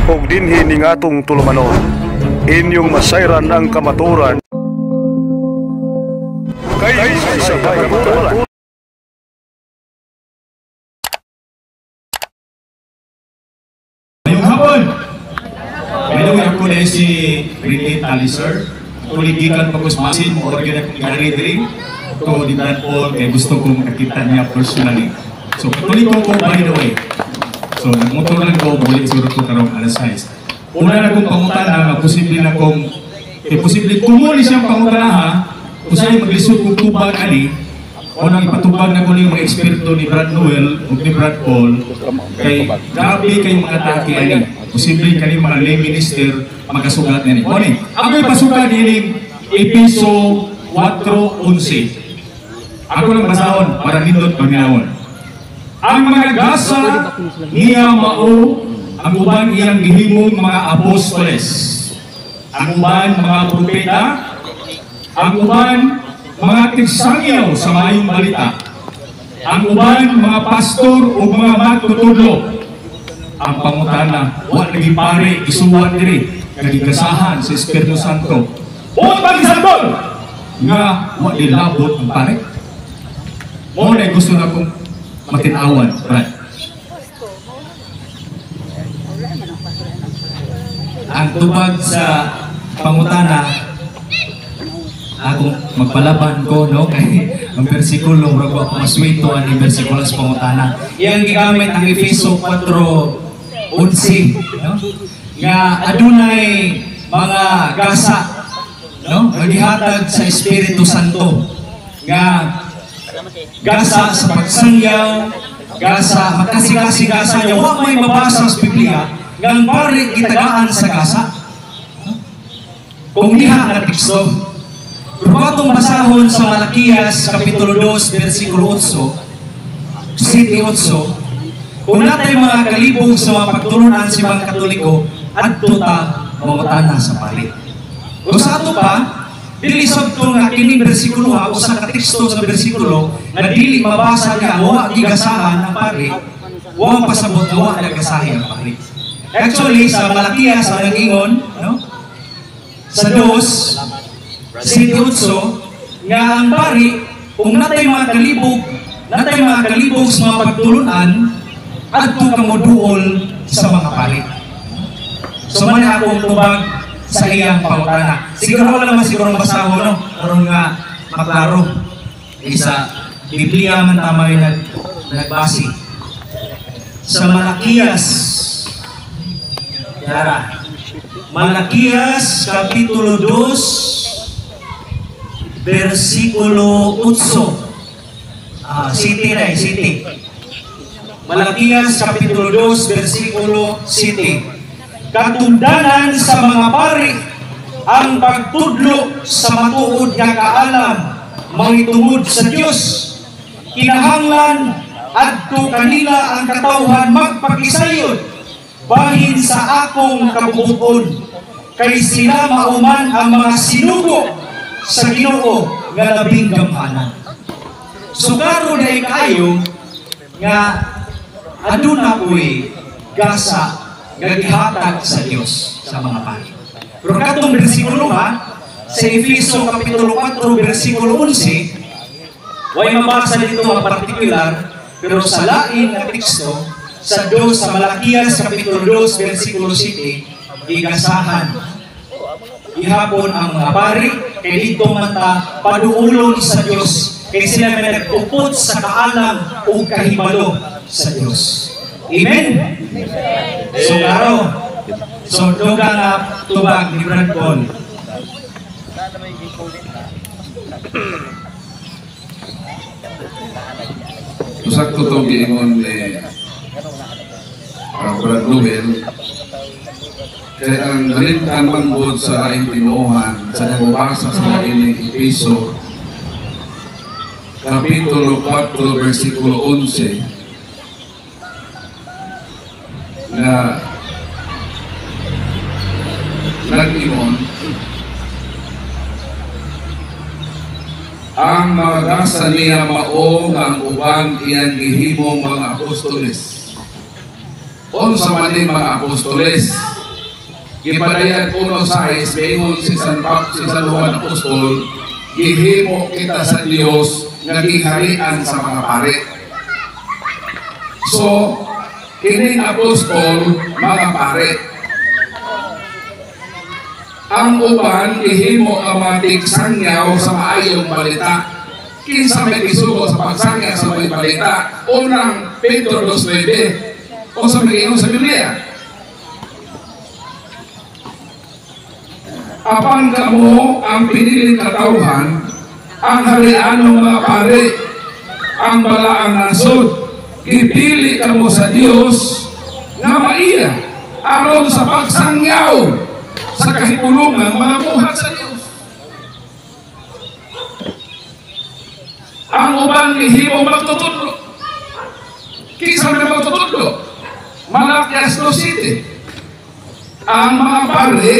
ug dinhi ning atong tulumanon. Inyong masayran ang kamaturan kay sa kamaturan. Ngayong hapon, may ako na si Renee Taliser. Tuligikan pag-usmasin mo organ akong gari-diri. Ito di Brad Paul, kaya gusto kong nakita niya personally. So, tuloy ko by the way. So, nagmotor lang ko, bulit siguro ko karong alas 6. Una na kong pangutana, posible na kong, posible kumuli siyang pangutana ha, kung sa'yo maglisod kong tubag ani, o nang ipatubag na ko yung mga eksperto ni Brad Noel o ni Brad Paul, kay grabe kayong mga taki ani. Posible kayo mga lay minister magkasugat na niya. Moni, ako'y pasugat niya Episo 4:11. Ako lang basahon para nindot paminawon. Ang mga gasa niya mao, ang uban iyang gihimong mga apostoles. Ang uban mga propeta, ang uban mga tigsangyaw sa mayong balita. Ang uban mga pastor o mga magtutudlo. Ang pangutana, wa lagi pare, isuwan diri, kagigasahan sa Espiritu Santo. Huwag pag-isantol! Nga, wa dilabot ang pare. O na gusto na kong matinawan, Brad. Ang tubag sa pangutana, akong magpalaban ko, no? Kay ang bersikulo, rago ako maswito ang bersikulo sa pangutana. Iyang gigamit ang Episo 4:11, no? Nga adunay mga gasa, no? Magihatag sa Espiritu Santo. Nga gasa sa pagsangyaw, gasa, magkasi-gasa niya. Huwag may mabasa sa Biblia, nga ang pari gitagaan sa gasa. Kung diha na teksto, kung atong basahon sa Malakias, Kapitulo 2, versikulo 8, 7-8, kung natay mga kalibog sa mga pagtulunan sa mga Katoliko, adto ta mangutana sa pari. Kung sa ato pa, dilisod ko nga kining bersikulo ha, o sa kateksto sa bersikulo, na dili mabasa nga, wa gigasahan ang pari, wa pasabot, wa nagasahin ang pari. Actually, sa Malakias, sa nag-ingon, no? Sa 2, 7-8, nga ang pari, kung natay mga kalibog sa mga pagtulunan, adto kang moduol sa mga pari. So man akong tubag sa iyang pangutana. Siguro wala naman siguro basahon, no? Karon nga maklaro. Isa Biblia man tama yung nagbasi. Sa Malakias, Yara, Malakias Kapitulo 2, versikulo 8. City na city. Malakias Kapitulo 2, versikulo 7. Katundanan sa mga pari ang pagtudlo sa matuod nga kaalam mangitungod sa Dios. Kinahanglan adto kanila ang katawhan magpakisayod bahin sa akong kabubuton, kay sila mauman ang mga sinugo sa Ginoo nga labing gamhanan. Sugaro na kayo nga aduna ko'y gasa gagihatag sa Diyos sa mga pari. Pero katong bersikulo ha, sa Episo Kapitulo 4, versikulo 11, way mabasa dito ang partikular, pero sa lain na teksto, sa 2, sa Malakias Kapitulo 2, versikulo 7, igasahan. Ihapon ang mga pari, kay dito mata paduulon sa Diyos, kay sila may nagpupot sa kaalam o kahibalo sa Diyos. Amen? So, klaro. So, doga nga tubag ni Brad Paul. Usak ko itong giingon ni Brad Noel. Kaya ang nalimtan manggod sa aing tinuuhan sa nababasa sa ining Episo Kapitulo 4, versikulo 11, na nag-ingon, ang mga gasa niya mao ang ubang iyang gihimong mga apostoles. Unsa man ni mga apostoles? Apostoles. Gipadayan uno sa ingon si San Juan Apostol, gihimo kita sa Dios nga giharian sa mga pare. So, kining apostol, mga pare. Ang uban, ihimo ang mga tigsangyaw sa maayong balita. Kinsa may isugo sa pagsangyaw sa maayong balita, unang Pedro 2:9, o sa mga sa Biblia. Apan kamo ang piniling katauhan, ang harianong mga pare, ang balaang nasod, ipili kamo sa Dios nga maiya aron sa pagsangyaw sa kahipulungan mga buhat sa Dios. Ang ubang ihimo magtutudlo. Kinsa man magtutudlo? Malakias 2:7. Ang mga pare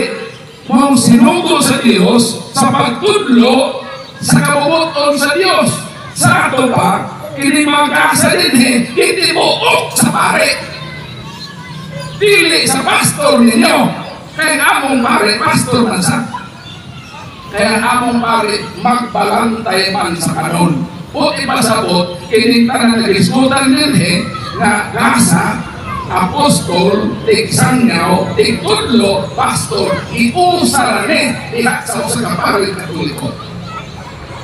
mong sinugo sa Dios sa pagtudlo sa kabubuton sa Dios. Sa ato pa, kini magkasa din hindi buok sa pare. Dili sa pastor ninyo. Kaya among pare, pastor man sa. Kaya among pare, magbalantay man sa kanon. O ipasabot, kini tanan nag-isgutan din na gasa, apostol, tigsangyaw, tigtudlo, pastor, iusara ni sa kapare katoliko.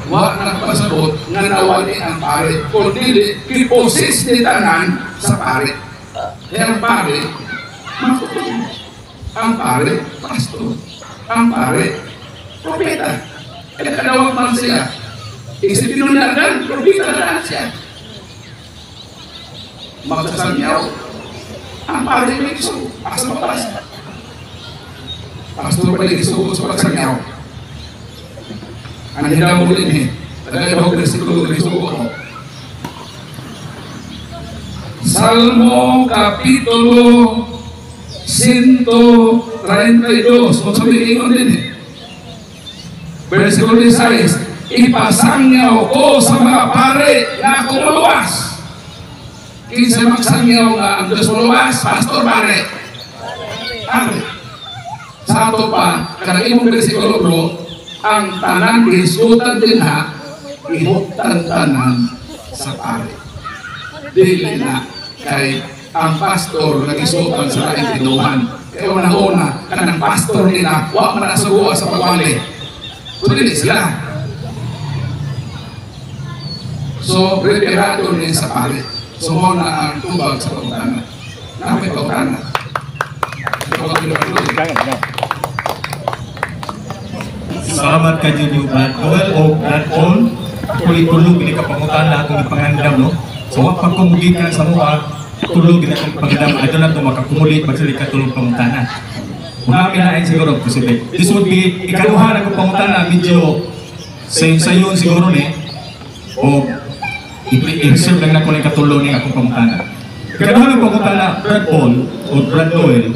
Wa nagpasabot nga nawali ang pare, kundi kiposis ni tanan sa pare. Kaya ang pare, matutulog. Ang pare, pastor. Ang pare, propeta. Kaya kadawag man siya. Isipin mo na lang, propeta na siya. Magsasangyaw. Ang pare may isugo, asa mapas. Pastor pa rin isugo sa pagsangyaw. Ang hinaw mo din Tagay ba versikulo isugo ko? Salmo Kapitulo 132. Kung sabihin din versikulo 16. Ipasangyaw ko sa mga pare na akong maluwas. Kinsa magsangyaw nga ang Diyos maluwas, pastor pare. Pare. Sa ato pa, kanang imong bersikulo bro, ang tanan isutan din ha, ihuktan tanan sa pare. Dili na kay ang pastor nag-isutan sa laing tinuhan. Kaya una-una, kanang pastor nila, huwag man nasuguan sa pagwali. So dili sila. So, retirado niya sa pare. So, na ang tubag sa pagkana. Napay pagkana. Salamat ka dito, Brad Noel o Brad Paul. Tuloy-tulog, hindi ka pangutan na itong ipangandam, no? So, wag pagkumugin ka sa mukha, tulog na itong ipangandam. Ito na ito, makakumulit, magsali ka tulog pangutana. Unamin na siguro, posible. This would be, ikaduhan ako pangutana, medyo sayon siguro ni, o i-serve lang na ko ng katulong ng akong pangutana. Ikaduhan ng pangutana, Brad Paul o Brad Noel,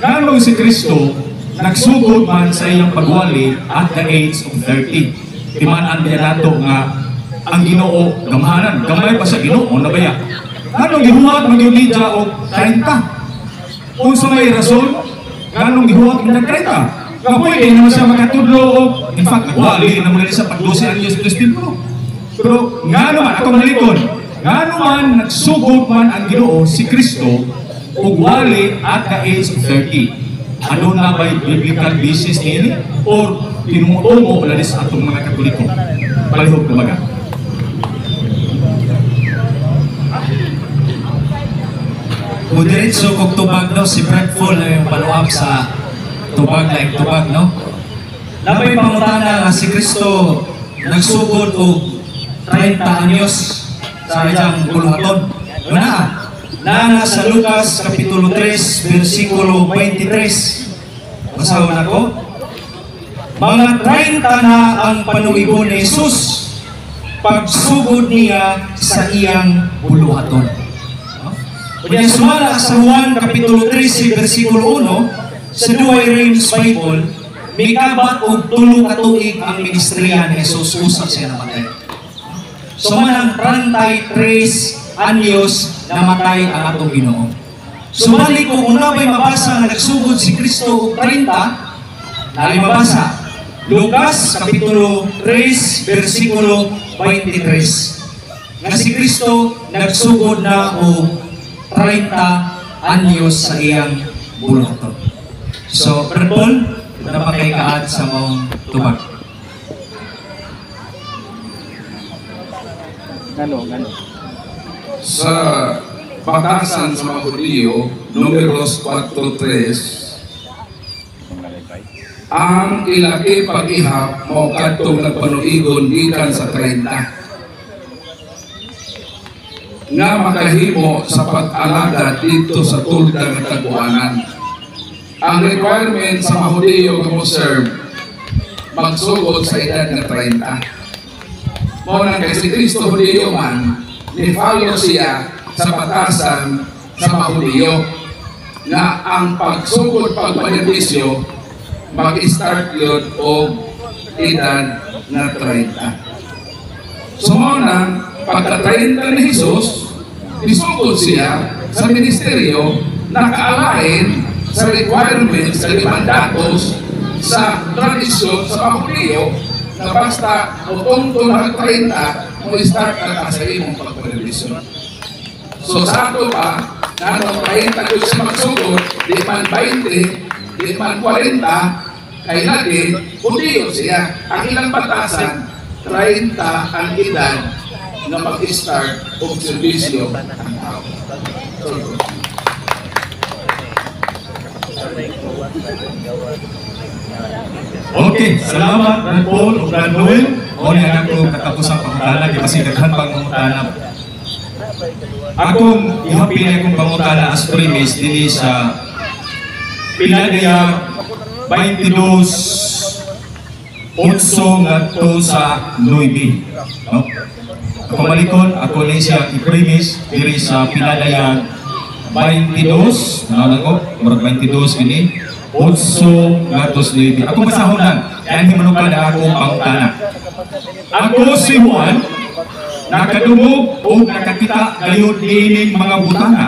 ganong si Kristo nagsugod man sa iyang pagwali at the age of 30. Timanan niya nato nga ang Ginoo gamahanan. Gamay pa sa Ginoo na baya. Ganong gihuwat mag-Elijah o 30. Kung sa may rason, ganong gihuwat ng 30. Nga pwede naman siya makatudlo o in fact, nagwali naman sa pag-12 anyos plus Pedro. Pero nga naman, ako maliton, nga naman nagsugod man ang Ginoo si Kristo ug wali at the age of 30. Ano na ba'y biblical basis nini? Or tinumutungo o lalis atong mga Katoliko? Palihog kumaga. Mudiritso kong tubag, no? Si Brad Paul na yung follow-up sa tubag like tubag, no? Labay pangutana nga si Kristo nagsugod og 30 anyos sa kanyang buluhaton. Na sa Lucas Kapitulo 3, versikulo 23. Basahin ako. Mga 30 na ang panuigon ni Jesus pagsugod niya sa iyang buluhaton. Kaya sumala sa Juan Kapitulo 13, versikulo 1, sa Duay Reims Bible, may kabat o 3 katuig ang ministriya ni Jesus usap siya namatay. So manang 33 anyos namatay ang atong Ginoo. Sumali ko kung na ba'y mabasa nga nagsugod si Kristo og 30, nalimabasa. Lucas, Kapitulo 3, versikulo 23. Nga si Kristo nagsugod na og 30 anyos sa iyang buloton. So, Brad Paul, napakaykaad sa mong tubag. Sa batasan sa mga Hudyo, Numeros 4:3, ang ilaki pag-ihap mo kadtong nagpanuigon gikan sa 30 nga makahimo sa pag-alaga dito sa tulda ng tagpuanan. Ang requirement sa mga Hudyo nga mo serve magsugod sa edad ng 30. Mo nang kay si Kristo Hudyo man, ni-follow siya sa batasan sa mga Hudyo nga ang pagsugod pagpanerbisyo mag-start yun o edad na 30. So muna, pagka-30 ni Jesus, isugod siya sa ministeryo na kaalain sa requirements, sa mandatos, sa tradisyon, sa pagkuliyo, na basta o tungtong na 30, mo start ka sa imong pagpanerbisyo. So sa ato pa, na nung 30 ko siya magsugod, di man 20, di man 40, kay lagi, Hudyo siya. Ang ilang batasan, 30 ang edad na mag-start o servisyo ang tao. Okay, salamat Brad Paul o Brad Noel. O niya ako katapos ang pangutana, di kasi daghan pang pangutana. Akong ihapin akong pangutana as premise dili sa pinadaya 22 8 ngadto sa 9. No? Ako malikon, ako ni siya i-premise diri sa pinadaya 22, nalago, murag 22 gini. 8 ngadto sa 9. Ako basahon lang, yan himanukan na ako pangutana. Ako si Juan, nakadungog o nakakita gayud niining mga butana.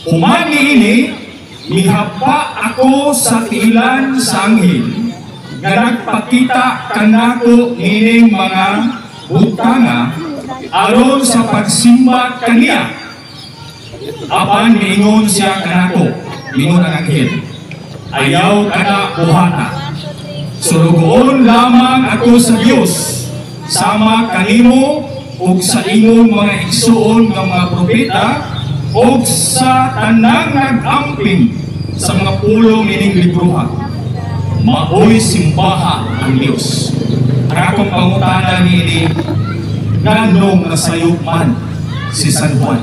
Human niini, mihapa ako sa tiilan sa anghel nga nagpakita kanako nining mga butana aron sa pagsimba kaniya. Apan miingon siya kanako, mingon ang anghel, ayaw kana buhata. Sulugoon lamang ako sa Dios sama kanimo ug sa imong mga igsuon nga mga propeta o sa tanang nag-amping sa mga pulong ining libruha. Maoy simbaha ang Diyos. Ang akong pangutana ni nganong nasayop man si San Juan.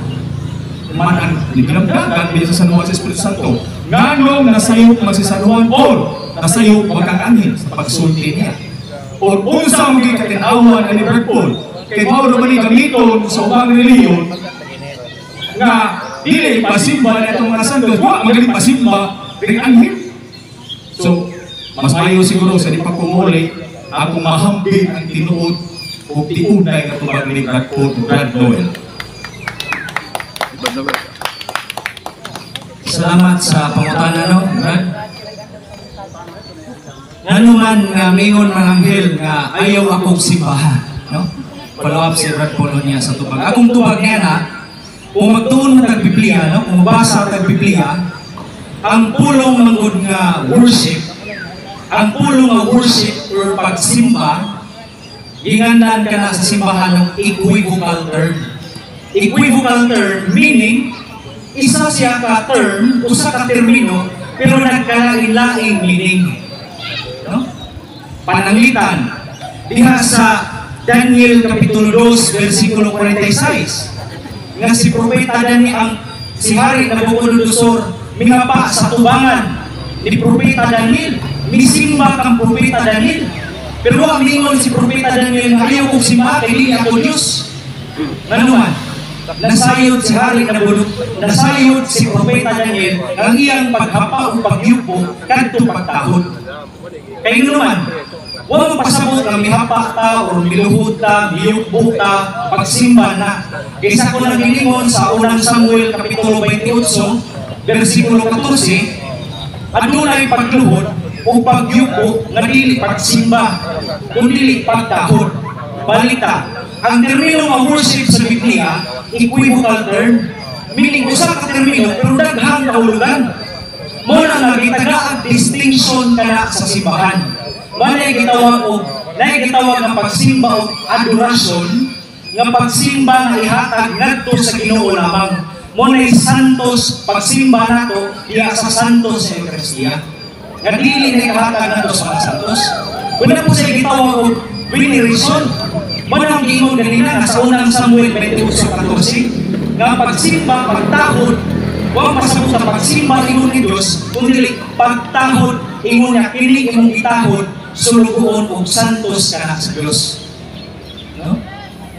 Man ang dinamdagan sa San Juan sa Espiritu Santo. Nganong nasayop man si San Juan o nasayop magkakaangin sa pagsulti niya. O unsa ang gikatinawan ni Brad Paul kay mao naman gamiton sa ubang relihiyon nga dili pasimba na itong mga santos, wa magaling pasimba ng anghel. So, mas mayo siguro sa di pa kumuli, ako mahambing ang tinuod o tiunay na tubag ni Brad Paul o Brad Noel. Salamat sa pangutana, no, Brad? Ano man nga mingon mga anghel nga ayaw akong simbahan, no? Follow up si Brad Paul niya sa tubag. Akong tubag niya na, kung magtuon mo tag-Biblia, no? Kung mabasa tag-Biblia, ang pulong manggod nga worship, ang pulong nga worship or pagsimba, gingandan ka na sa simbahan ng equivocal term. Equivocal term meaning, isa siya ka term, usa ka termino, pero nagkalain-laing meaning. No? Pananglitan, diha sa Daniel Kapitulo 2, versikulo 46, nga si Propeta Daniel, ang si Hari Nabucodonosor, mingapa sa tubangan ni Propeta Daniel, misimba kang Propeta Daniel, pero ang mingon si Propeta Daniel, ayaw kong simba, kay di ako Diyos. Nanuman, nasayod si Hari Nabucodonosor, nasayod si Propeta Daniel, ang iyang paghapa o pagyupo, kadto pagtahod. Kaya naman, huwag pasabot na mihapa ta o miluhod ta, miyukbo ta, pagsimba na. Kaysa ko nang giningon sa unang Samuel Kapitulo 28, versikulo 14, adunay pagluhod o pagyuko nga dili pagsimba kundi pagtahod. Balita, ang termino nga worship sa Biblia equivocal term, meaning usa ka termino pero daghang kahulugan. Mo na nga gitagaag distinction kana sa simbahan. Manay gitawag nga pagsimba o adorasyon nga pagsimba nga ihatag ngadto sa Ginoo lamang. Mo na santos pagsimba nato diya sa santos sa Eucharistia. Nga dili na ihatag ngadto sa mga santos. Kuna po sa gitawag og veneration. Manang giingon ganina sa unang Samuel 28:14 nga pagsimba pagtahod wa pasabot sa pagsimba ingon ni Dios kundi pagtahod ingon niya kini imong itahod sulugoon og santos kana sa Dios. No?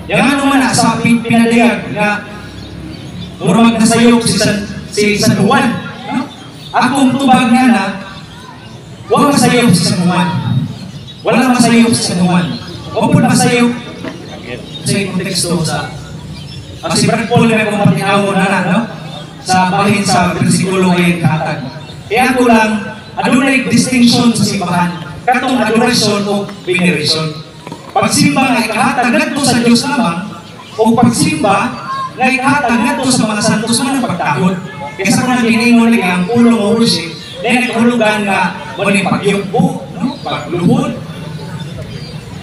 Yang naman sa pinadayag nga murag nasayop si San Juan. No? Akong tubag niya na wa masayop si San Juan. Wala masayop si San Juan. O po masayop sa konteksto sa si Brad Paul na kung patinawon na no? Sa bahin sa bersikulo ngayon katag. Kaya ko lang, adunay distinction sa simbahan. Katong adoration o veneration. Pagsimba nga ikahatag ngadto sa Dios lamang o pagsimba nga ikahatag ngadto sa mga santos man pagtahod. Kaya sa kanang giningon lagi ang ulo mo worship, dahil kahulugan nga mo ni pagyugbo, no? Pagluhod.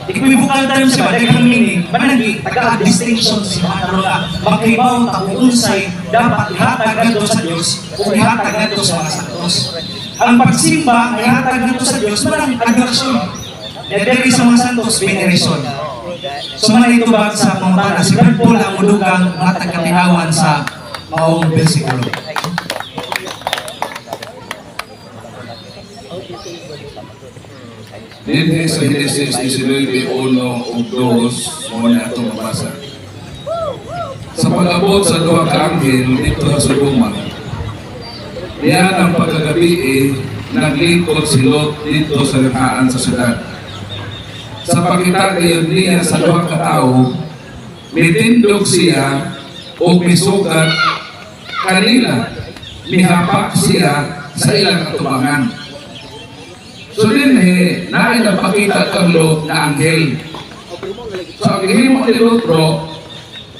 Equivocal term siya, daghang meaning, managi taga distinction sa simbahan nga magkaibaw ta kung unsay dapat ihatag ngadto sa Dios o ihatag ngadto sa mga santos. Ang pagsimba ay ihatag ngadto sa Dios manang adorasyon. Dili sa mga santos veneration. So man ito ba sa pamana si Brad Paul ang mulugang matag katinawan sa maong bersikulo. Dinhi sa Genesis 19:1 ug 2 mo na itong mabasa. Sa pag-abot sa duha ka anghel dito sa Sodoma, diyan ang pagkagabi naglingkod si Lot dito sa lihaan sa syudad. Sa pakita kayo niya sa duha ka tawo, mitindog siya o misugat kanila, mihapak siya sa ilang katubangan. So dinhi, naay napakita kang Lot na anghel. So ang gihimo ni Lot bro,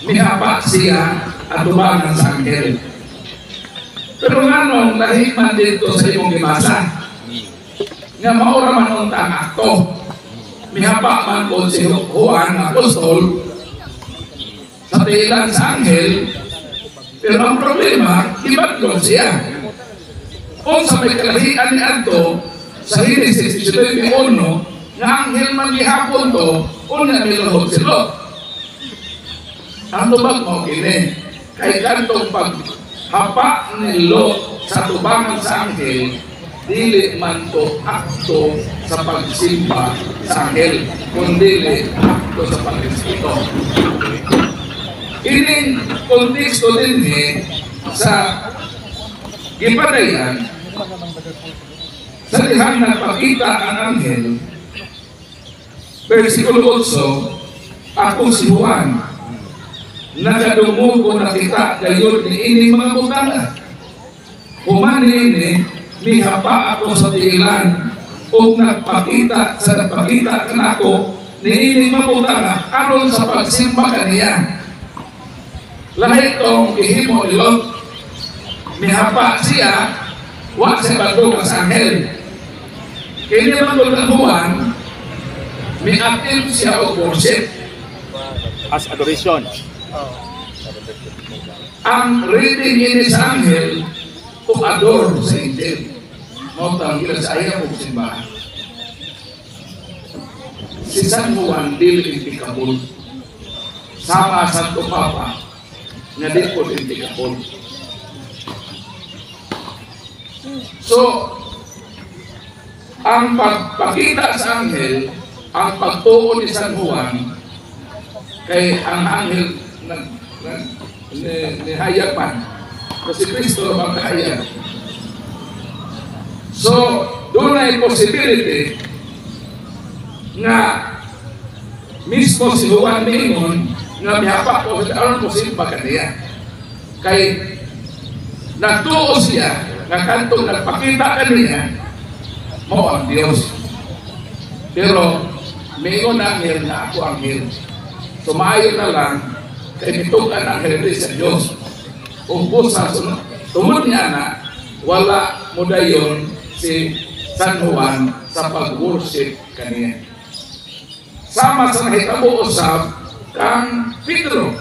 mihapa siya at tubangan sa anghel. Pero nganong nahiman dito sa imong gibasa, nga maura man untang akto, mihapa man po si Juan Apostol sa tilan sa anghel, pero ang problema, ibatlog siya. Kung sa may kalahian ni Anto, sa Genesis 19:1, nga anghel man gihapon to, una niluhod si Lot. Ang tubag mo kini, kay kantong paghapa ni Lot sa tubangan sa anghel, dili man to akto sa pagsimba sa anghel, kundi akto sa pagrespeto. Ining konteksto din sa gipadayan, sa dihang nagpakita ang anghel, versikulo 8, ako si Juan, nagadumugo na kita gayon ni ining mga butanga. Humani ini, mihapa ako sa tiilan, o nagpakita kanako ni ining mga butanga aron sa pagsimba kaniya. Lahi itong ihimo ni Lot, mihapa siya, wa sa bagong sa anghel. Kini naman ng Juan, may active siya o worship. As adoration. Ang reading niya sa anghel, o adore sa angel. Mautang gila sa ayaw o simbahan. Si San Juan, dili intikabol. Sama Santo Papa, nga di po intikabol. So, ang pagpakita sa anghel, ang pagtuon ni San Juan, kay ang anghel nihayag man, kasi Kristo ang kahayag. So, doon ay possibility nga mismo si Juan Mingon nga mihapak ko sa aron po simba kaniya. Kay nagtuo siya nga kantong nagpakita kaniya mo ang Dios. Pero mayon ang anghel na ako anghel. Sumayo na lang kay nitukan ang anghel sa Dios. Kung sa sunod, tungod niya na wala mo dayon si San Juan sa pag-worship kaniya. Sama sa nahitabo usab kang Pedro.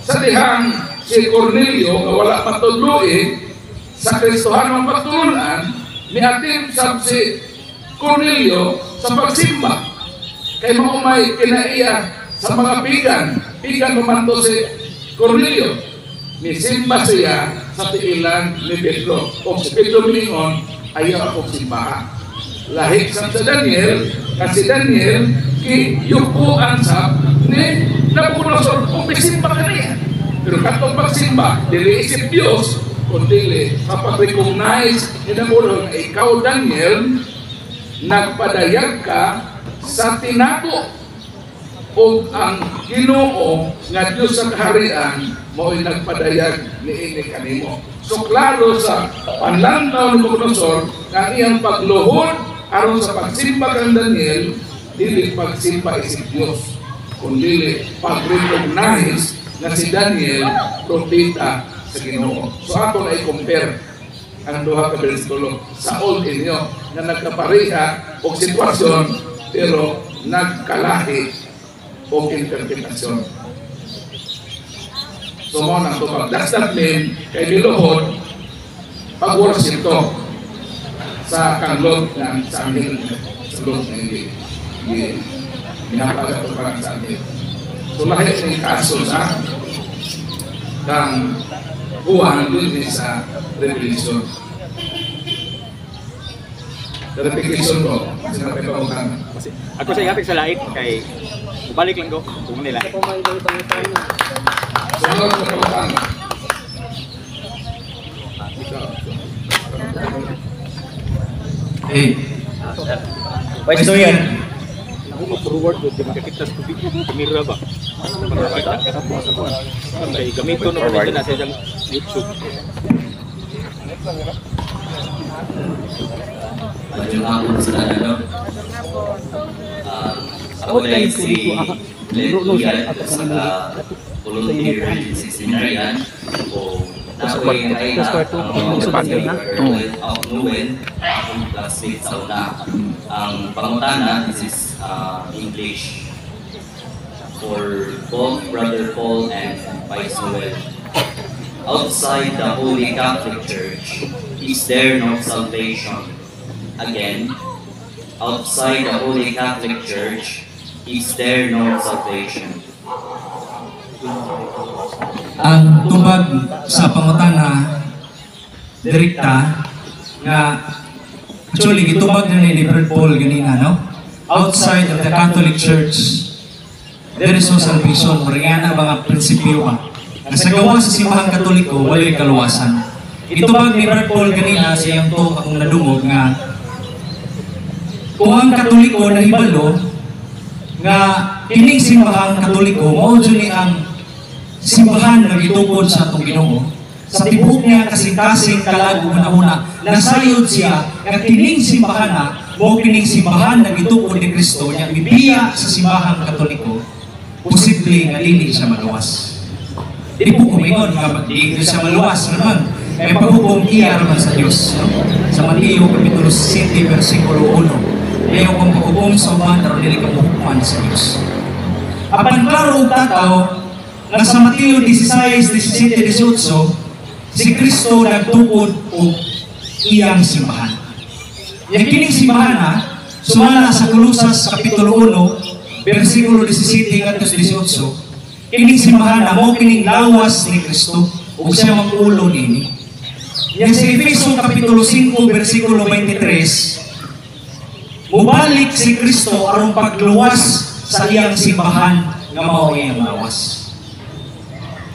Sa dihang si Cornelio nga wala matudluin sa Kristohanong pagtulunan, niatim sab si Cornelio sa pagsimba. Kay maumay kinaiya sa mga pigan mamanto si Cornelio. Nisimba siya sa tiilan ni Pedro. O si Pedro miningon, ayaw akong simbahan. Lahik sa Daniel, kasi Daniel, kiyukuan sa ni Nabucodonosor kung pisimba ka niya. Pero katong pagsimba, dili isip Diyos, kundi kapag recognize ni Nabucodonosor na ikaw, Daniel, nagpadayag ka sa tinago o ang Ginoo nga Diyos sa kaharian mo'y nagpadayag ni ini kanimo. So klaro sa panlantaw ni Nabucodonosor ang iyang pagluhod aron sa pagsimba kang Daniel, dili pagsimba isip Diyos, kundi pag-recognize na si Daniel propeta sa Ginoo. So ato na i-compare ang duha ka bersikulo sa old inyo na nagkapareha og sitwasyon pero nagkalahi og interpretasyon. So mo nang tupag. That's that mean kay niluhod pag-worship to sa kanlog ng sa amin sa loob na hindi pinapagat ko parang sa amin. So lahit ng kaso sa kang buwan din sa Revelation. Sa Revelation ko, sinabi pa ko kang Ako sa ingatag sa laik kay balik lang ko kung nila. sunod ko pa kang Vice Doyen. Ako mag-forward ko di makakita sa tubig. Kamera ba? Kay gamito na ko na sa isang YouTube. Magandang hapon sa lahat. Ako ay si Len Ian at sa volunteer sa seminaryan o naway ay Nuwen akong classmate sa una. Ang pangutana, this is English for both Brother Paul and Vice Noel. Outside the Holy Catholic Church, is there no salvation? Again, outside the Holy Catholic Church, is there no salvation? Ang tubag sa pangutana direkta nga actually gitubag na ni Brother Paul ganina, no? Outside of the Catholic Church, there is no salvation. Mariana mga prinsipyo ba? Na sa gawa sa simbahan Katoliko, walay kaluwasan. Itubag ni Brother Paul ganina sa iyang to akong nadungog nga kung ang Katoliko na hibalo nga kining simbahang Katoliko mao jud ni ang simbahan nga gitukod sa atong Ginoo. Sa tibuok niya kasing-kasing kalag una-una, nasayod siya nga kining simbahan na mao kining simbahan nga gitukod ni Kristo nya bibiya sa simbahang Katoliko, posible nga dili siya maluwas. Di po kumingon nga di siya maluwas naman. May paghukom iya naman sa Diyos. Sa Mateo Kapitulo 7, versikulo 1. Ayaw kong paghukom sa uman, pero dili kang hukuman sa Diyos. Apan klaro og tataw, nga sa Mateo 16, 17, 18, si Kristo nagtukod og iyang simbahan. Yang kining simbahan na, sumala sa Kolosas Kapitulo 1, versikulo 17 at 18, kining simbahan na mo kining lawas ni Kristo ug siya mag-ulo nini. Yang sa Efeso Kapitulo 5, versikulo 23, mubalik si Kristo aron pagluwas sa iyang simbahan nga mao iyang lawas.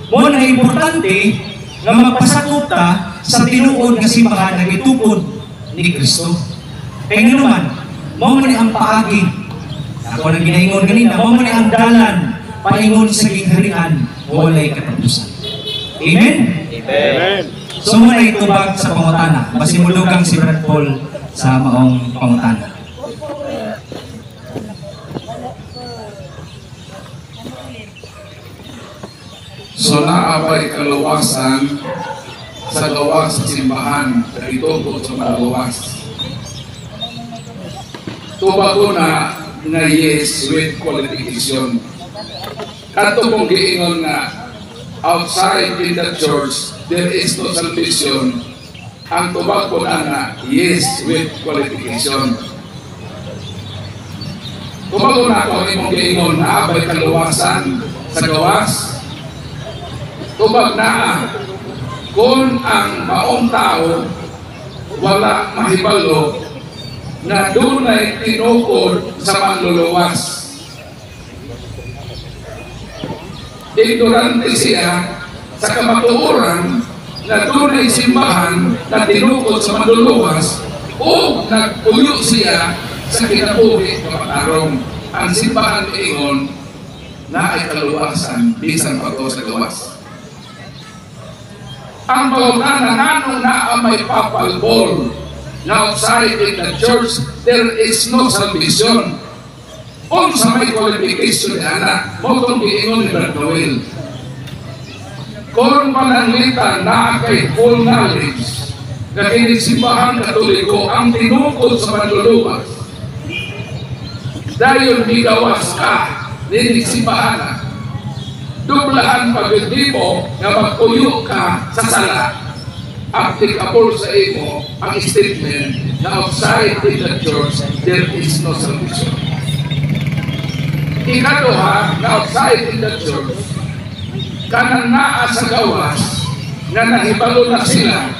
Mo na importante nga magpasakop ta sa tinuod nga simbahan nga gitukod ni Kristo. Kaya nga naman, mao man ang paagi. Ako nang ginaingon ganina, mao man ang dalan paingon sa gingharian walay katapusan. Amen? Amen. So muna itubag sa pangutana. Basimulugang si Brad Paul sa maong pangutana. So naabay kaluwasan sa gawas sa simbahan na itugot sa malawas. Tubago na yes with qualification. Kato kong giingon na outside in the church there is no salvation. Ang tubago na yes with qualification. Tubago na ako imong giingon na abay kaluwasan sa gawas. Tubag na kung ang maong tao wala mahibalo na dunay tinukod sa manluluwas. Ignorante siya sa kamatuoran na dunay simbahan na tinukod sa manluluwas o nagpuyo siya sa kinabuhi kapatarong. Ang simbahan ingon na ay kaluwasan bisan pa to sa gawas. Ang pangutana nanong na may papalbol na outside in the church there is no salvation. Kung sa may qualification ni anak, motong giingon ni Brad Noel. Kung pananglitan na kay full knowledge na kinisimbahan katoliko ang tinukod sa manluluwas, dahil migawas ka, ninisimbahan dublaan pagdi mo na magpuyo ka sa sala. Applicable sa imo ang statement na outside in the church there is no salvation. Ikaduha na outside in the church kanang naa sa gawas na nahibalo na sila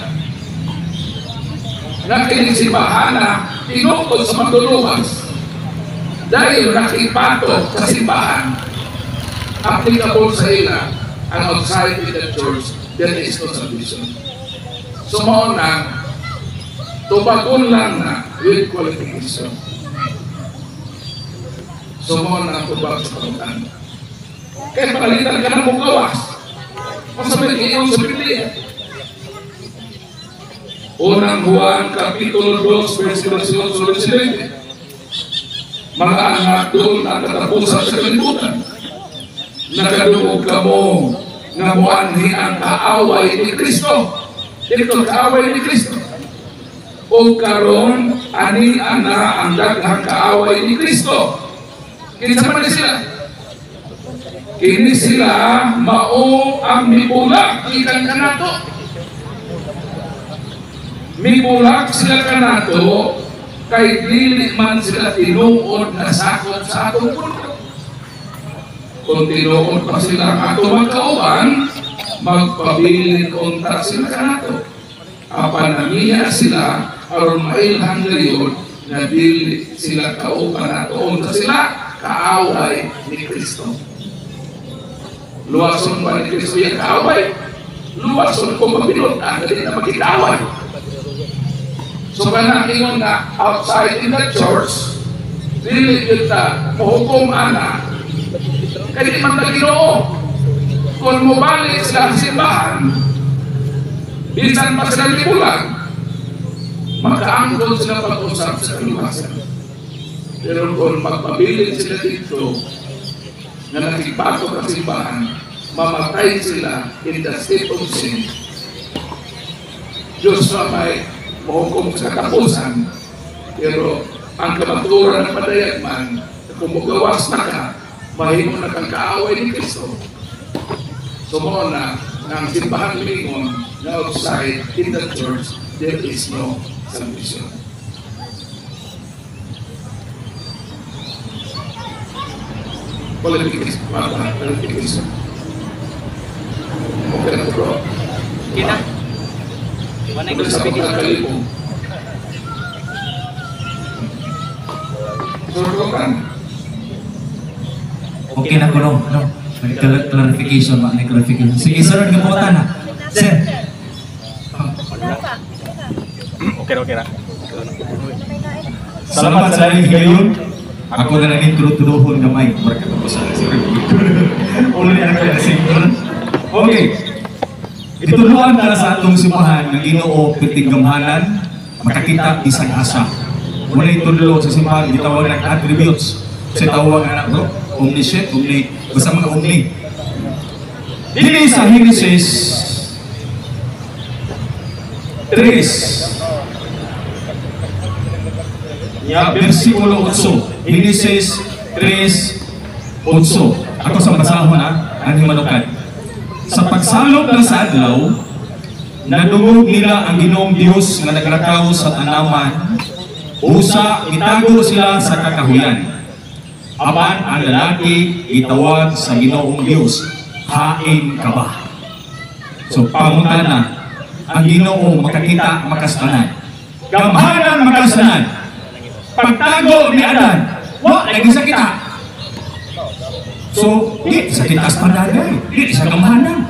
na kinisimbahan na tinukod sa manluluwas dahil nakipato sa simbahan. Applicable sa ila ang outside in the church there is no salvation. So mauna tubagon lang na with qualification. So mauna tubag sa pagkakan. Kaya pagalitan ka na mong gawas masabi ngayon sa Biblia. Unang Juan Kapitulo 2 versikulo 11. Mga anak doon ang katapusan sa kalibutan. Nakaduog ka mo nga muanhi ang kaaway ni Kristo. Dito kaaway ni Kristo. O karon ani ana ang daghang kaaway ni Kristo. Kinsa man sila? Kini sila mao ang mibulak ikan kanato. Mibulak sila kanato kay dili man sila tinuod na sakop sa atong puno. Kung tinuod pa sila ang ato magkauban, magpabilin kontak sila kanato. Apanamiya sila aron mailhan ngayon na dili sila kauban nato. Unta sila kaaway ni Kristo. Luwason ba ni Kristo yung kaaway? Luwason kung mapilot ka, dili na magkikaway. So kanang ingon na outside in the church, dili kita mahukom anak kaya di man Ginoo. Kung mubalik sila simbahan, bisan pa sila libulan, makaangkol sila pag-usap sa kaluwasan. Pero kung magpabilin sila dito na nakipato ka simbahan, mamatay sila in the state of sin. Diyos na may mahukom sa katapusan, pero ang kamaturan ng padayagman, kung magawas na ka, mahimo na kang kaaway ni Kristo. So mo na ang simbahan lingon na outside in the church there is no salvation. Qualification. Okay na bro. Kita. Mana yung qualification? Surukan. Okay na ko no. May clarification ba? May clarification. Sige, sir, nagkaputan na. Sir. Okay na. Salamat sa laing higayon. Ako na naging turuturuhon gamay. Marka tapos sa sir. Ulo niya na kaya na single. Okay. Ituluan ka sa atong simbahan ng Ginoo pitiggamhanan, makakita isang asa. Muna itulo sa simbahan, gitawag ng attributes. Sa tawag anak ko, omniscient, basta mga omni. Dili sa Genesis 3, versikulo 8. Genesis 3:8. Ako sa basahon ang himanukan. Sa pagsalop ng sa adlaw, nadungog nila ang Ginoong Dios nga naglakaw sa tanaman, usa itago sila sa kakahuyan. Apan ang lalaki itawag sa Ginoong Dios, hain ka ba? So pangutana, ang Ginoo makakita makastanan. Gamhanan makastanan. Pagtago ni Adan, wa lagi sa kita. So, di sa kitas panagay, di sa gamhanan.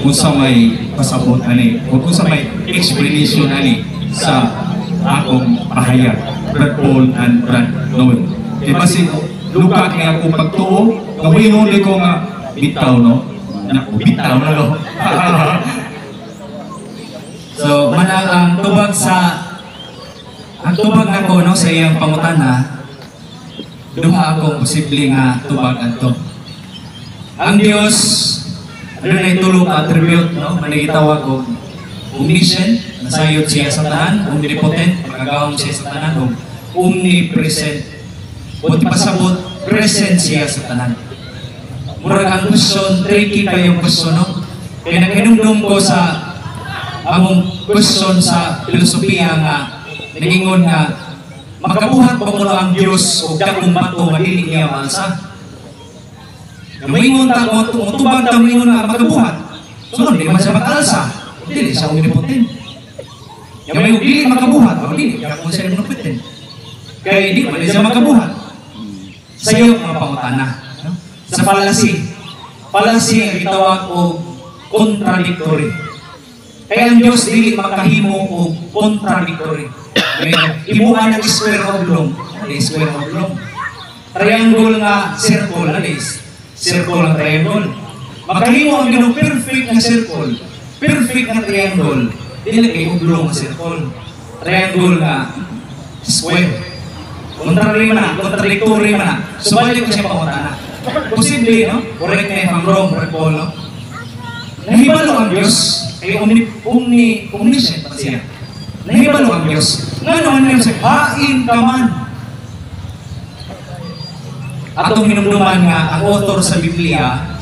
Kung sa may pasabot ani, o kung sa may explanation ani sa akong pahayag, Brad Paul and Brad Noel. Di ba si Luka kaya akong pagtuo, kawinuli ko nga bitaw, no? Bitaw na lo. So, manang ang tubag nako no sa iyang pangutana, duha akong posible nga tubag adto. Ang Dios adunay tulo ka attribute no, manigitawag og omniscient, nasayod siya sa tanan, omnipotent, makagawom siya sa tanan, og omnipresent. Buti pasabot, present siya sa tanan. Murag ang question, tricky kayong question no. Kaya naghinumdum ko sa among question sa filosofiya nga nagingon nga makabuhat pa mo ang Diyos o dakong bato nga dili niya maalsa. Namingon ta kung tubag ta mingon nga makabuhat. So di man siya makalsa. Dili siya omnipotent. May dili makabuhat o dili kaya kung siya omnipotent. Kaya di man siya makabuhat. Sa iyo mga pangutana. Sa fallacy. Fallacy ang gitawag o contradictory. Kaya ang Diyos dili makahimo o contradictory. Ibuan ng square oblong. Square oblong. Triangle nga circle. Circle ang triangle. Makahimo ang Ginoo perfect na circle. Perfect na triangle. Dili kay oblong nga circle. Triangle nga square. Contradictory man na. So balik ko siya pangutana. Posible, no? Correct na if I'm wrong, Brad Paul, no? Nahibalo ang Diyos. Kaya omniscient pa siya. Nahibalo ang Diyos. Nga naman niya siya, hain ka man. Atong hinumduman nga, ang author sa Biblia,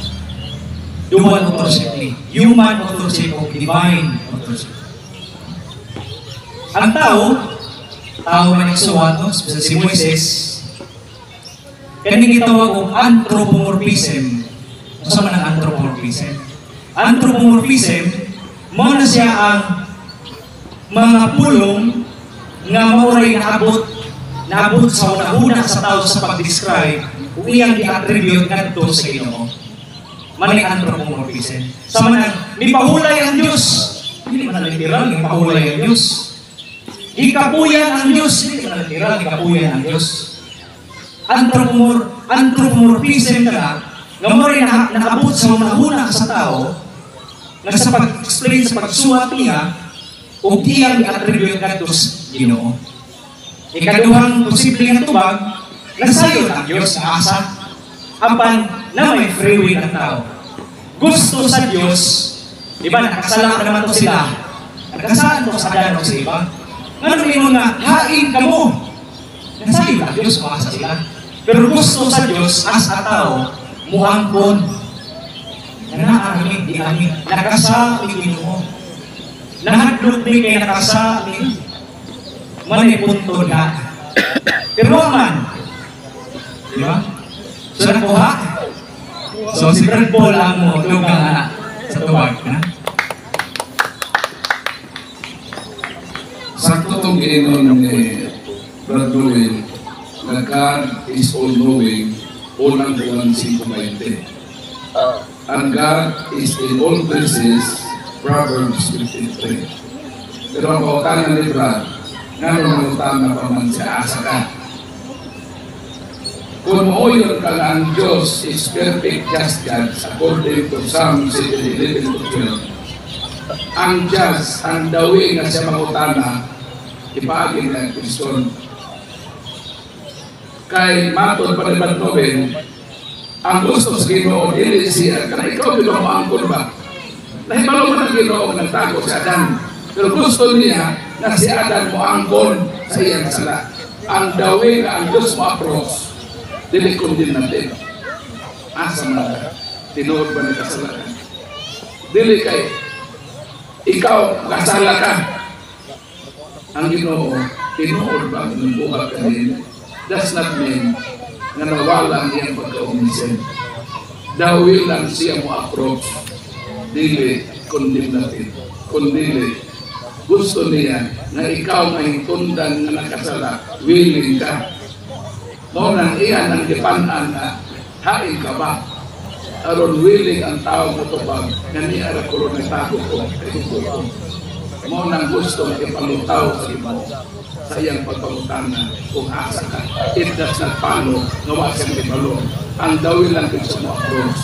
dual authorship ni. Human authorship o divine authorship. Ang tao man nagsuwat, no? Si Moises, kaning gitawag og anthropomorphism. Usa man ang anthropomorphism? Anthropomorphism, mao na siya ang mga pulong nga mauray naabot sa una sa tao sa pag-describe ug iyang gi-attribute ngadto sa Ginoo. Mani anthropomorphism. Sa manang mipahulay ang Dios, dili man literal ni mapahulay ang Dios. Ikapuyan ang Dios, dili man literal ikapuyan ang Dios. Anthropomorphism ka nga mauray naabot sa una sa tao nga sa pag-explain sa pagsuwat niya o iyang i-attribute ngadto sa Ginoo. Ikaduhang posible nga tubag, nasayod ang Diyos sa asa, apan na may free will ang tao. Gusto sa Diyos, di ba, nakasala naman to sila. Nakasalan to sa Adan o sa iba. Ngayon mo nga, hain ka mo. Nasayod ang Diyos, maasa sila. Pero gusto sa Diyos, as a tao, muangkon. Nanaaramid, di amin. Nakasa, Ginoo. Nahadlot mi kay nakasa mi. Manipunto na. Pero man. Di ba? So nakuha. So si Brad Paul ang mo tugang sa tuwag na. Sakto itong giinon ni Brad Noel na God is all-knowing, unang buwan 5:20. And God is in all places, Proverbs 15:3. Pero ang kautanan ni Brad, nga naman tama pa man sa asa ka. Kung mauyon ka na ang Diyos is perfect just God according to Psalm 11:12. ang judge, ang dawi nga siya mangutana, ipaagin na question. Kay matod pa rin Noben, ang gusto sa Ginoo, dili siya, kana ikaw di ba maangkon ba? Nahibalo mo ng Ginoo, nagtago si Adan. Pero gusto niya na si Adan mo angkon sa iyang sala. Ang dawi nga ang Diyos mo approach, dili kundin natin. Asa mga tinuod ba na kasalanan? Dili kay ikaw kasala ka. Ang Ginoo, tinuod ba ng buhat ka din? Does not mean na nawala ang iyang pagka-umisin. Dawi lang siya mo approach. Dili, kundin natin. Kundili, gusto niya na ikaw may tundan na nakasala, willing ka. Mo nang iyan ang dipanan na hain ka ba? Aron willing ang tao mo ito ba? Ngani ara ko rin tago ko. Mo nang gusto ipalutaw sa imo sa iyang pagpamutana kung asa ka. It does not follow na wala siyang ipalo. Ang dawin lang din sa mga approach.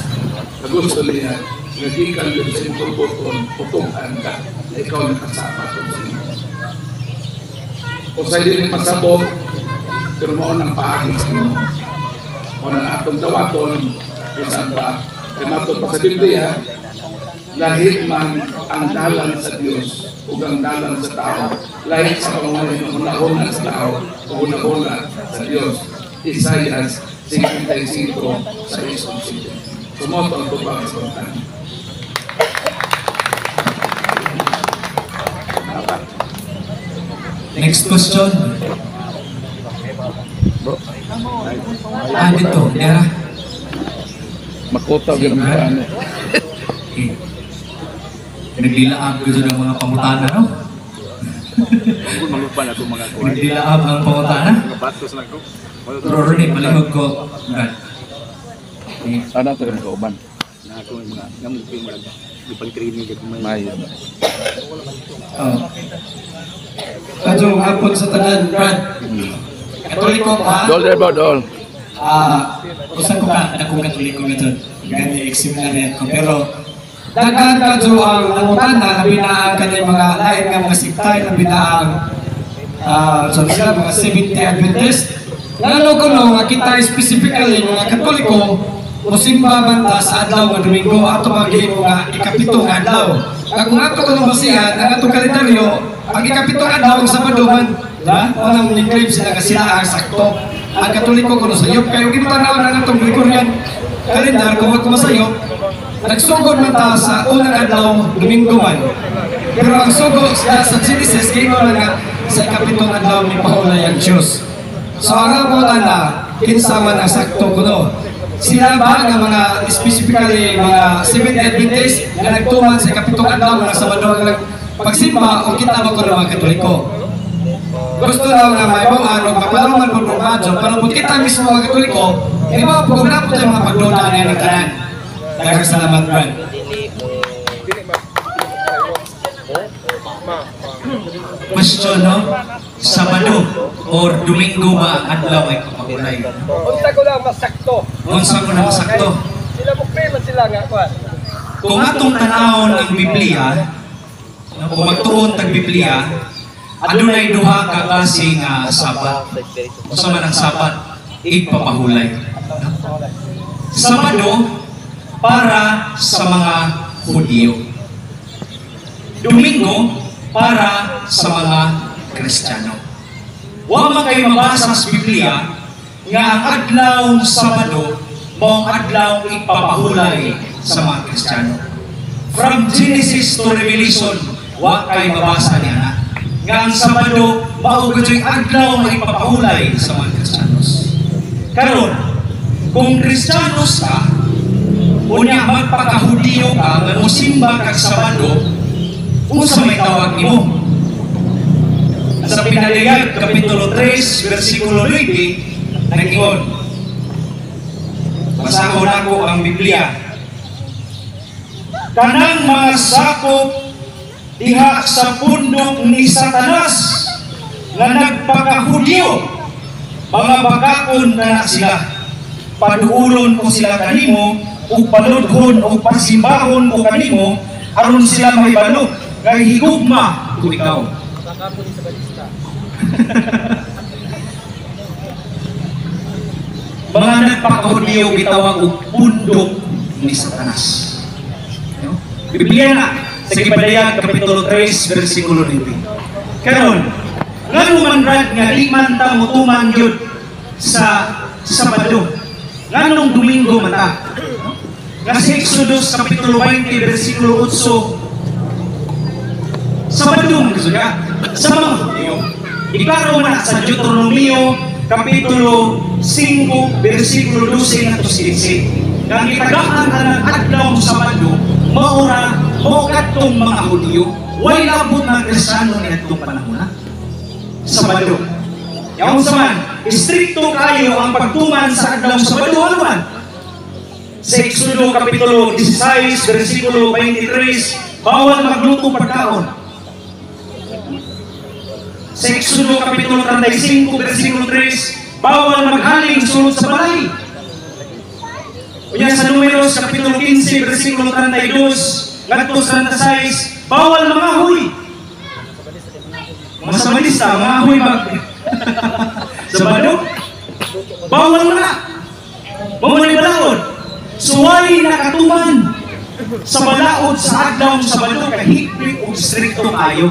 Na gusto niya, nagikan din sa iyong pagpupon, putukan ka na ikaw nakasama sa imo. Kung sa'yo din pasabog, pero mo nang paagin sa imo. Mo nang atong dawaton, isang ba, kamatod pa sa Biblia, lahit man ang dalan sa Diyos o ang dalan sa tao, lahit sa pangunahin ng una-una sa tao o una-una sa Diyos. Isaias 55 sa isang sito. Sumoto ang tubang sa kontan. Next question. Dito, Dara. Makota gyud ang ano. Nagdilaab ko ng mga pangutana, no? Kung malupan ako mga kuha. Nagdilaab ang pangutana. Mga batos lang ko. Pero rin, palihog ko. Brad. Ana to rin kauban. Na ako yung mga ngamukin mo lang. Ipang training ko may. May. Kadyo, hapon sa tanan, Brad. Katoliko ka? Dol there ba dol? Usan ko ka, akong katoliko na dyan. Gani, ex-seminary ako. Pero, daghan kadyo ang nangutana na binaan ka ng mga lain nga mga siktay na binaan sila, mga 70 Adventist. Lalo ko no, nga kita specifically mga Katoliko, musimba banta sa adlaw nga Domingo, ato mag-iimo nga ikapitong adlaw. Kung ato ko nung basihan, ang atong kalendaryo, ang ikapitong adlaw ang Sabado man, walang niklip sila kasi sila ang sakto. Ang Katoliko ko no sayop, kayo ginutanaw na atong Gregorian kalendar, kung magkumasayop, nagsugod man ta sa unang adlaw, Domingo man. Pero ang sugod sa Genesis, kayo na nga sa ikapitong adlaw ni Paulay ang Diyos. So ang abutan na, kinsa man ang sakto ko no. Sila ba nga mga specifically mga Seventh Adventist na nagtuman sa ikapitong adlaw mga Sabado ang pagsimba o kita ba ko ng mga Katoliko? Gusto daw na may bawaan o mapalaman po ng radyo, pero kung kita mismo mga Katoliko, di ba po na po tayo mga pagduna na ng tanan. Dagang salamat, Brad. Question, no? Sabado or Domingo ba ang adlaw ay kapagulay? Unsa ko lang masakto. Unsa ko na masakto? Sila mukriman sila nga kwan. Kung atong tanawon ang Biblia, kung magtuon tag Biblia, adunay duha ka klase nga Sabat. Unsa man ang Sabat? Igpapahulay. Sabado para sa mga Hudyo. Domingo para sa mga Kristiyano. Wa man kayo mabasa sa Biblia nga ang adlaw Sabado mao ang adlaw ipapahulay sa mga Kristiyano. From Genesis to Revelation, wa kay mabasa niya nga ang Sabado mao gyud adlaw nga ipapahulay sa mga Kristiyanos. Karon, kung Kristiyanos ka, unya magpakahudiyo ka nga mosimba kag Sabado, unsa may tawag nimo? Sa Pinalingag, Kapitulo 3, versikulo 9, nag-ingon. Basahon ako ang Biblia. Kanang mga sakop diha sa pundok ni Satanas nga nagpakahudyo, mga bagakon na sila. Paduulon ko sila kanimo, ug paludhon o pagsimbahon ko kanimo, aron sila mahibalo kay higugma ko ikaw. Mga nagpakahudiyo gitawag og pundok ni Satanas. Biblia na sa Gipadayag Kapitulo 3 versikulo 9. Karon, ngano man rad nga di man ta mutuman gyud sa Sabado. Nganong Domingo man ta? Nga sa Exodus Kapitulo 20 versikulo 8. Sabado man gusto ka? Sa mga Hudyo. Iklaro man sa Deuteronomio Kapitulo 5 versikulo 12 ngadto 15. Nga gitagaan ang adlaw sa Sabado maura mo kadtong mga Hudyo, way labot ng Kristiyano ni adtong panahon na Sabado. Yaon sa man, istrikto kayo ang pagtuman sa adlaw sa Sabado ano man. Sa Exodo Kapitulo 16 versikulo 23, bawal magluto pagkaon. Sa Exodo Kapitulo 35 versikulo 3, bawal maghaling sulod sa balay. Unya sa Números Kapitulo 15 versikulo 32 ngadto sa 36, bawal mangahoy. Mga Samadista, mangahoy mag Sabado, bawal na. Mamali balaod. Suway nakatuman sa balaod sa adlaw sa Sabado kay higpit ug strikto kayo.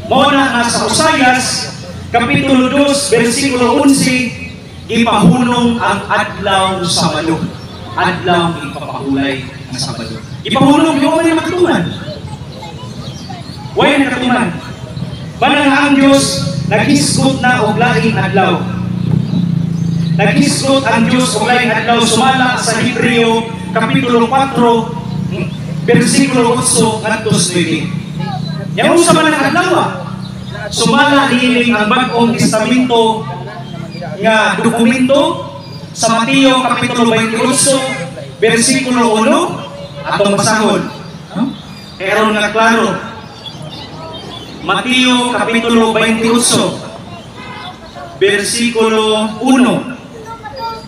Mao na nasa Usayas Kapitulo 2 versikulo 11, ipahunong ang adlaw sa Sabado. Adlaw ipapahulay ang Sabado. Ipahunong yung may makatuman. Way nakatuman. Banang ang Diyos naghisgot na og laing adlaw. Naghisgot ang Diyos og laing adlaw sumala sa Hebreo Kapitulo 4 versikulo 8 ngadto 9. Yang usa man ang adlaw sumala niining ang bag-ong testamento nga dokumento sa Mateo Kapitulo 28 versikulo 1 atong basahon. Pero nga klaro Mateo Kapitulo 28 versikulo 1.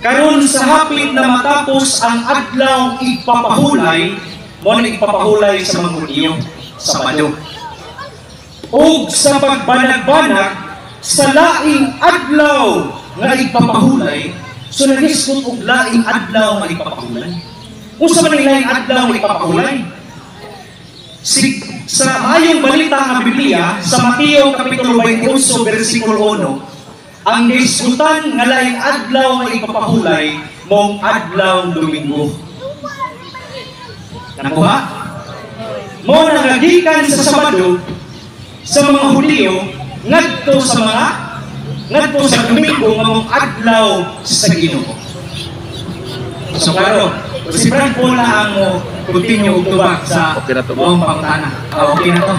Karon sa hapit na matapos ang adlaw ipapahulay, mo na ipapahulay sa mga Hudyo sa Sabado. O sa pagbanag-banag sa laing adlaw nga ipapahulay, so naghisgot og laing adlaw nga ipapahulay. Kung sa man laing adlaw nga ipapahulay, sa ayong balita ng Biblia sa Mateo Kapitulo 28 versikulo 1, ang gisgutan nga laing adlaw nga ipapahulay mong adlaw Domingo. Nakuha? Mo nangagikan sa Sabado sa mga Hudyo ngadto sa Domingo nga mong adlaw sa Ginoo. So klaro, si Brad Paul na ang continue utubak sa buong pangutana. Okay na to.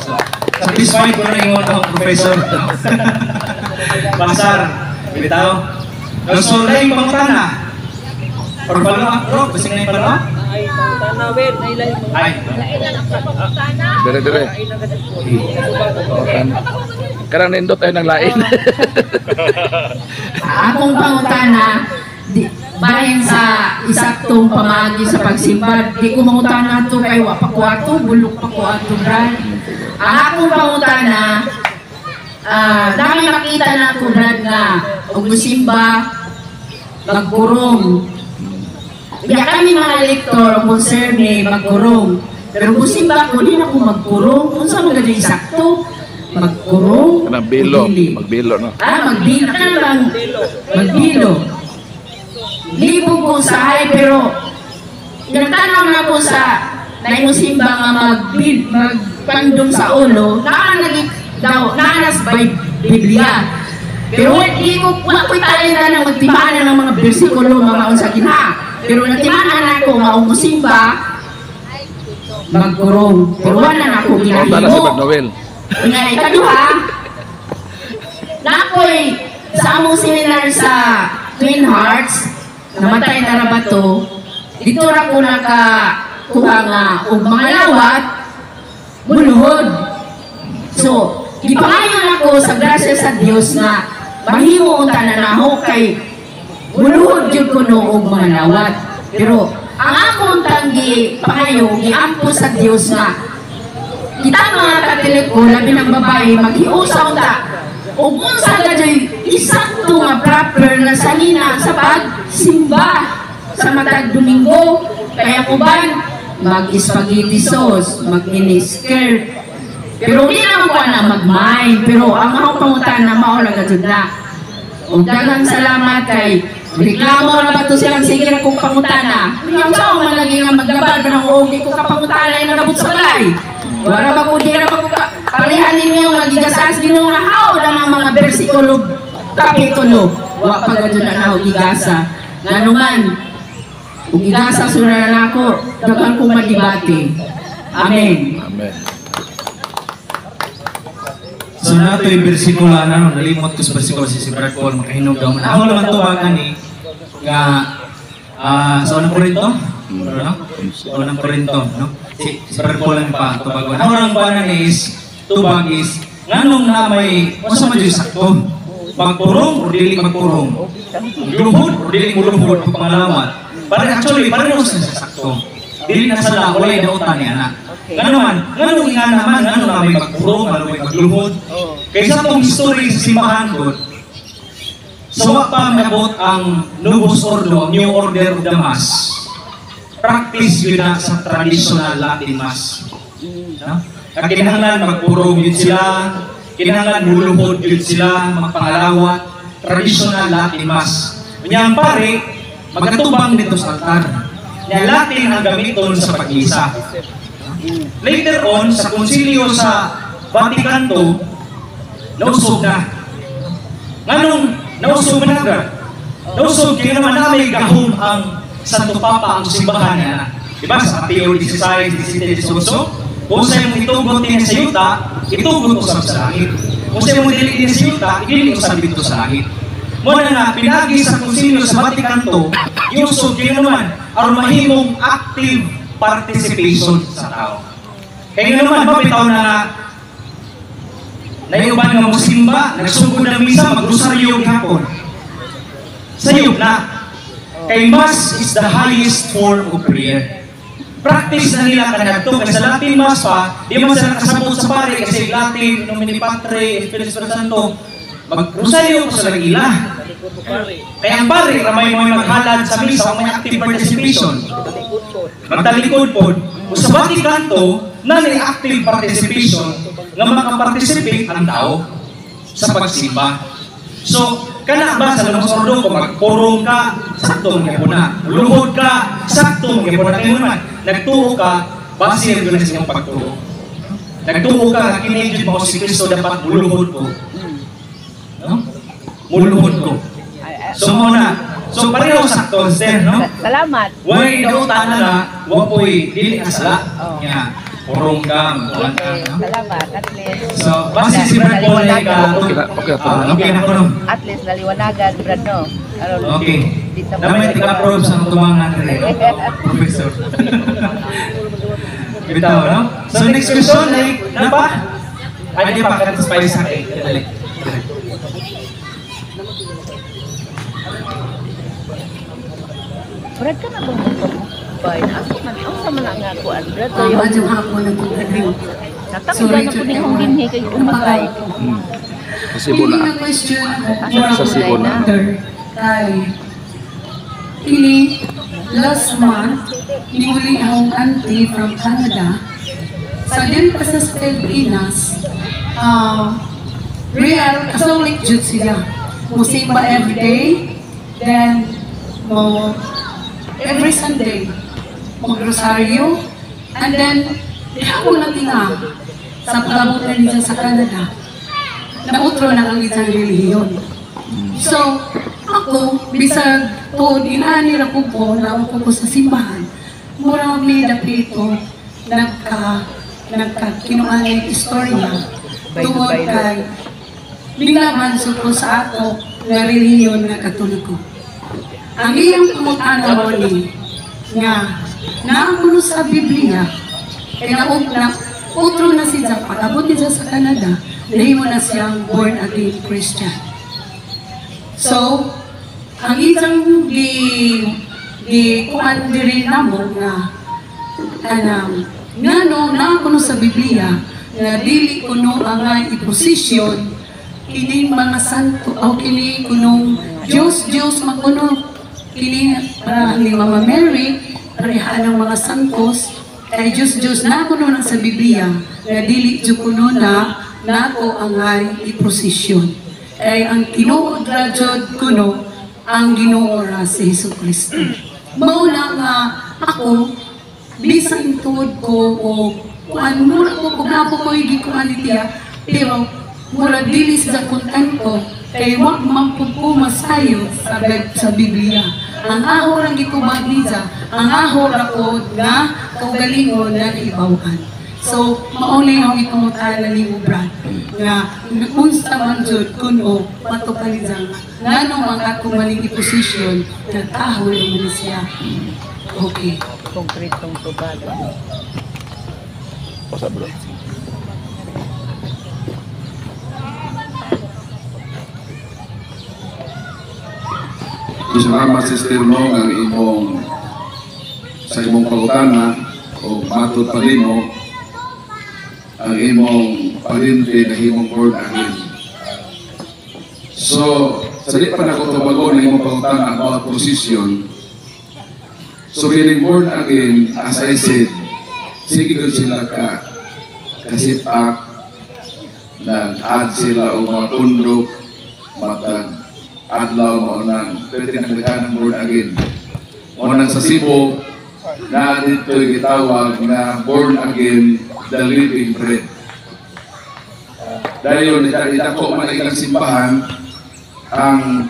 So, satisfied ko na yung akong professor. Pasar, bilitaw. So, na yung pangutana. Pagpalo up, bro. Basing na yung palo up? Ay, pangutana, Wen. Ay. Dire-dire. Karang nindot tayo ng lain. Akong pangutana, bahin sa isaktong pamagi sa pagsimba, di ko mangutana ito kay wapakwato, bulok pakwato, Brad. Ang akong pangutana, dami makita na ako, Brad, nga og musimba, magkurong. Kaya kami mga elektor, concerne, magkurong. Pero musimba ko, di na ako magkurong. Kung saan mga dyan isakto, magkurong. Magbilo, no? Magbilo. Ano lang? Magbilo. Libo ko sahay, pero nagtanong na ko sa naimusimba nga magpandong sa ulo, naanas by Biblia. Pero hindi ko, wala ko'y talenta na magtimaan ng mga bersikulo mga sa gina. Pero nagtimaan na ako nga umusimba, magkurong. Pero wala na ako ginahimo. Nga ikaduha, na ako'y sa among seminar sa Twin Hearts, namatay na rabato, dito ra ko nakakuha nga og mga lawat, buluhod. So, gipangayon ako sa grasya sa Dios nga mahimo unta na naho kay buluhod jud ko no og mga lawat. Pero ang akong untang pangayo, giampo sa Dios nga. Kita mga katiliko, labi ng babae, maghiusaw ta. O kung sa gajoy, isakto nga proper na salina sa pagsimba sa matag Domingo. Kaya kuban, mag-spaghetti sauce, mag-mini-skirt. Pero hindi naman ko na mag-mine. Pero ang akong pangutan na maula gajud na. O daghang salamat kay reklamo na ba ito silang sige na kong pangutana. Yung saan man lagi nga maglabad ng uog, ko kapangutana ay nagabot sa balay. Wala ba kung di na palihanin niyo magigasas ginong nahaw na mga bersikulo, kapitulo. Wa pa gano'n na nahaw gigasa. Nga naman, kung gigasa sura na ako, dagan kong madibati. Amen. Amen. So nato yung bersikulo na nalimot ko sa bersikulo si Brad Paul makahinog daw man. Ako naman to bagan ni nga sa unang Korinto, no? Sa unang Korinto, no? Si Brad Paul lang pa to bagon. Ang orang banan is tubag is nganong na may usa man jud sakto. Magpurong o dili magpurong. Luhod o dili muluhod pag pangalawat. Actually pareho sa sakto. Dili na sala walay dautan ni anak. Ngano nga naman, ngano na may magpurong, ngano may magluhod. Kaysa itong history sa simbahan ko, sawa pa nabot ang Novus Ordo, New Order of the Mass. Practice yun na sa traditional Latin Mass. Kinahanglan magpurong yun sila, kinahanglan muluhod yun sila, magpangalawat, traditional Latin Mass. Kanyang pare, magatubang dito sa altar. Yan Latin ang gamiton sa pag-isa. Later on, sa konsilyo sa Vatican II, nausog na. Nganong nausog na agad? Nausog kaya naman na may gahom ang Santo Papa ang simbahan niya. Diba? Sa Mateo 16, 17, 18, kung sa'yo mong itugot din sa yuta, itugot usap sa langit. Kung sa'yo mong dili din sa yuta, dili usap dito sa langit. Muna na, pinagi sa konsilyo sa Vatican II, iusog kaya naman, aron mahimong active participation sa tao. Kaya naman ba bitaw na naiuban nga musimba, nagsugod ng misa, mag-rosaryo hapon. Sayop na. Kay Mass is the highest form of prayer. Practice na nila kanadto kasi sa Latin Mass pa, di man sila nakasabot sa pare kasi Latin, Nomine Patri, Espiritu Santo, mag-rosaryo ko sa lagila. Kaya ang pare, ramay mo maghalad sa misa, may active participation. Magtalikod po. Kung sa Vatican II, na may active participation na makaparticipate ang tao sa pagsimba. So, kana ba sa Novus Ordo, kung magpurong ka, saktong yapon na. Luhod ka, saktong yapon na. Kaya naman, nagtuo ka, base yun na silang pagtuo. Nagtuo ka, kinigit mo si Kristo dapat muluhod ko. No? Muluhod ko. So muna, so pareho sakto sir, no? Salamat. Way dautan na, wapoy dili ka sala. Nya, purong ka, mulan ka, no? Salamat, at least. So, base si Brad Paul ay ka, okay na ko no? At least naliwanagan, Brad, no? Okay. Naman tika-approve sa tumangan rin, Professor. Bitaw, no? So next question, na pa? Ay, di pa, katas pa isa kayo. Dali. Brad ka na ba mo? Bay, asa man nga ko, Brad? Madyo ako nag-agree. Natanggal na po din kong binhi kayo umatay. Pasibo na. Hindi na question Sa Cebu na. Ini last month, niuli akong auntie from Canada. Sa din pa sa Pilipinas, real, Catholic Jews sila. Musimba every day, then every Sunday, mag-rosaryo, and then, ako na tinga sa pag-abutan nila sa Canada, nautro na ang isang relihiyon. So, ako, bisag to, dinani na ko po, na ako po sa simbahan, murang may dapito, kinuha yung istorya, tungkol kay, binaban ko sa ato, na relihiyon na Katoliko. Ang iyang pumutanaw ni nga naakuno sa Biblia kaya utro na siya pag-abot niya sa Canada nahimo na siyang born again Christian. So ang isang kuan diri namo nga ngano na kuno sa Biblia nga dili kuno ang iposisyon kining mga santo o kini kunong Diyos makuno kini ni Mama Mary pareha ng mga santos kay Diyos na kuno na sa Biblia nga dili jud kuno na nato ang iposisyon kay ang tinuod ra jud kuno ang Ginoo ra si Jesucristo. Mao na nga ako bisan tuod ko o kuan mura ko kunapo ko gikuan itiya pero mura dili sa kontento kay wag man pud ko masayo sa Biblia. Ang ahor ang gitubag niya, ang ahor ako nga kaugalingon na ibawan. So mauli ang itungutan ni Brad nga unsa man jud kuno matupalisan nganong ang ako maning posisyon nga tahol man siya. Okay. Konkretong tubag. Pasa bro. Salamat Sister Nong ang imong sa imong pangutana o matod pa rin mo ang imong parinti na imong born again. So, sa di pa na ko tumago na imong pangutana about position. So, being born again, as I said, sige doon sila kasipak, nag-add sila o mga pundok, adlaw mo nang pwede nang ng born again. Mo nang sa Cebu, na dito gitawag na born again, the living bread. Dahil itako man ilang simbahan, ang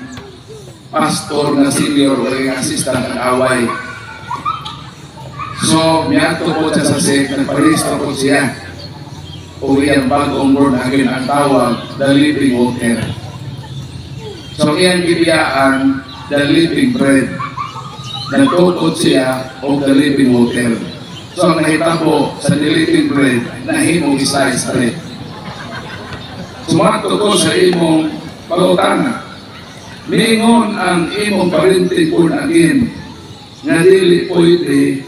pastor na senior o yung assistant ng away. So, miyato po siya sa sek, nagparehistro po siya. O iyang bagong born again ang tawag, the living water. So, iyang gibiyaan, the living bread. Nagtukod siya o the living water. So, ang nahitabo sa the living bread, nahimong isa-is bread. Sumato ko sa imong pagutana. Ningon ang imong parinting born again, nga dili pwede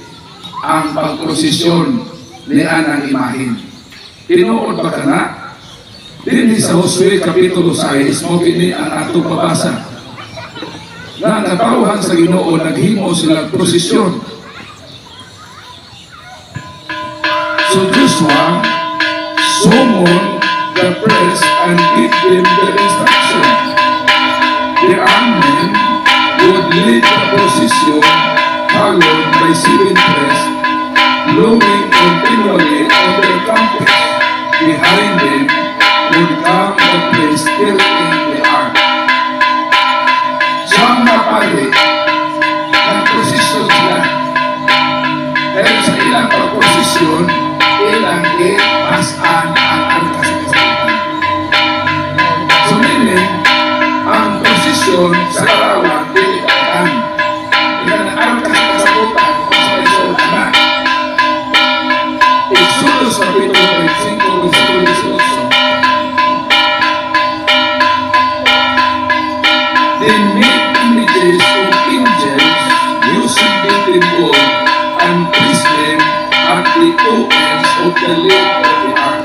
ang pagprosesyon ni anang imahin. Tinuod ba ka na? Dili sa Josue Kapitulo 6, mo kini ang atong pabasa. Na nagpauhan sa Ginoo, naghimo silang prosesyon. So Joshua summoned the priests and give them the instruction. The army would lead the procession followed by 7 priests blowing continually on their trumpets. Behind them would come the priests carrying the ark. So ang napali, nag-prosesyon sila. Dahil sa ilang pag-prosesyon, ilang ipasan ang arka sa kasagutan. So meaning, ang prosesyon sa larawan, dilitaan. Ilang ang arka sa kasagutan, sa isola na. Exodus Kapitulo 25, Versículo 18. They made images of angels using beaten gold and placed them at the two ends of the lid of the ark.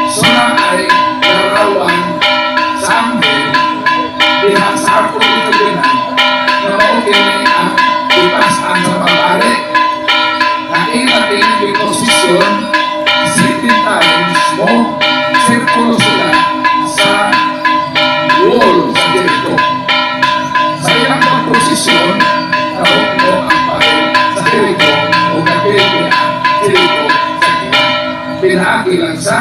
So na ay larawan sa anghel diha sa arko dito binan na maugin ang ipasan sa pabari. Nakilating yung posisyon 7 times mo sirkulo sila sa wall sa dito. Sa ilang pang-posisyon nahuok mo ang pari sa Jericho o kapilya Jericho sa kina. Pinahagi lang sa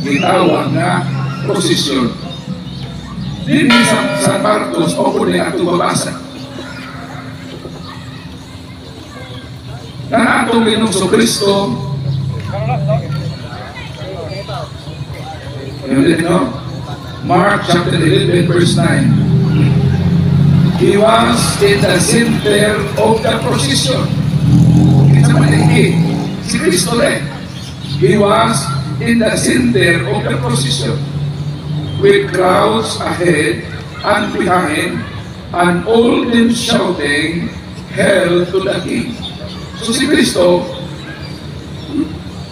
gitawag na posisyon. Dini sa Marcos o po niya ito babasa. Na atong Ginoong Kristo Mark chapter 11 verse 9. He was in the center of the procession. It's a maniki. Si Kristo rin. He was in the center of the procession with crowds ahead and behind and all them shouting, hell to the king. So si Kristo,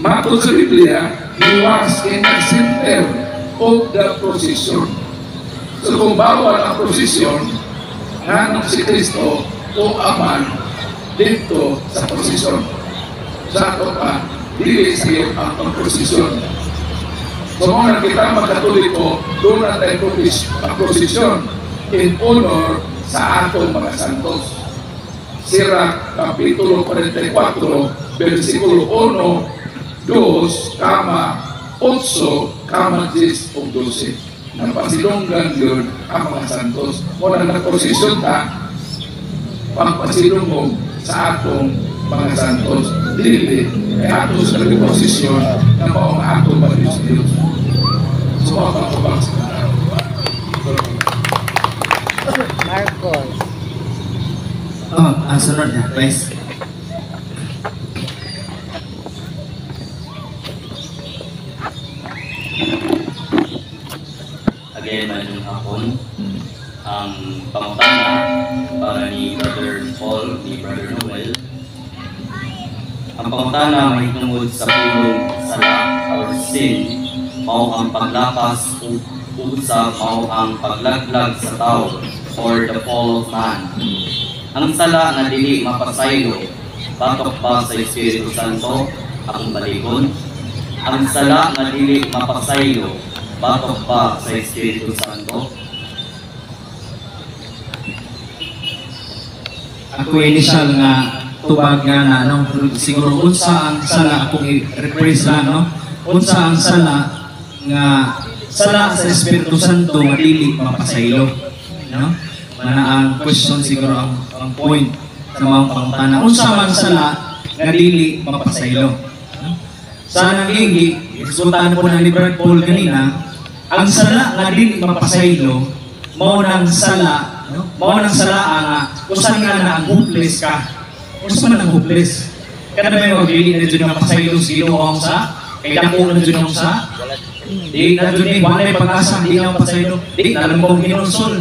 matod sa Biblia, he was in the center of the procession. So kung bawal ang procession, nanong si Kristo o aman dito sa procession. Sa ato pa, dili sa iyo ang procession. So mga kita magkatuliko, doon na tayo procession in honor sa atong mga santos. Sirach, Kapitulo 44, versikulo 1, 2, 8, 10, o 12. Napasilunggan yun ang mga santos. Muna nagprosesyon ta, pagpasilungog sa atong mga santos. Dili, ay atong sa nagprosesyon na maong atong baliw sa Diyos. Sumapapabang sa kanal. Marcos. Sunod na, please. Again, mayroon hapon ang pangutana para ni Brother Paul, ni Brother Noel. Ang pangutana may tungod sa pulong sala or sin, mao ang paglapas usab mao ang paglaglag sa tao or the fall of man. Ang sala nga dili mapasaylo, batok ba sa Espiritu Santo akong baligon? Ang sala nga dili mapasaylo, batok ba sa Espiritu Santo? Ako initial nga tubag nga na, no? Siguro unsa ang sala akong i-rephrase lang, no? Unsa ang sala nga sala sa Espiritu Santo nga dili mapasaylo, no? Mana ang question siguro ang point sa mga pangutana. Unsa man sala nga dili mapasaylo? Sa nangigi, resultahan po ng ni Brad Paul kanina, ang sala nga dili mapasaylo, mao nang sala, no? Mao nang sala nga usan nga na ang hopeless ka. Unsa man ang hopeless? Kada may mga dili na dyan mapasaylo si Ginoo sa kay dako na dyan sa di na dyan wala may pag-asa, di na mapasaylo, di alam mo ginonsol.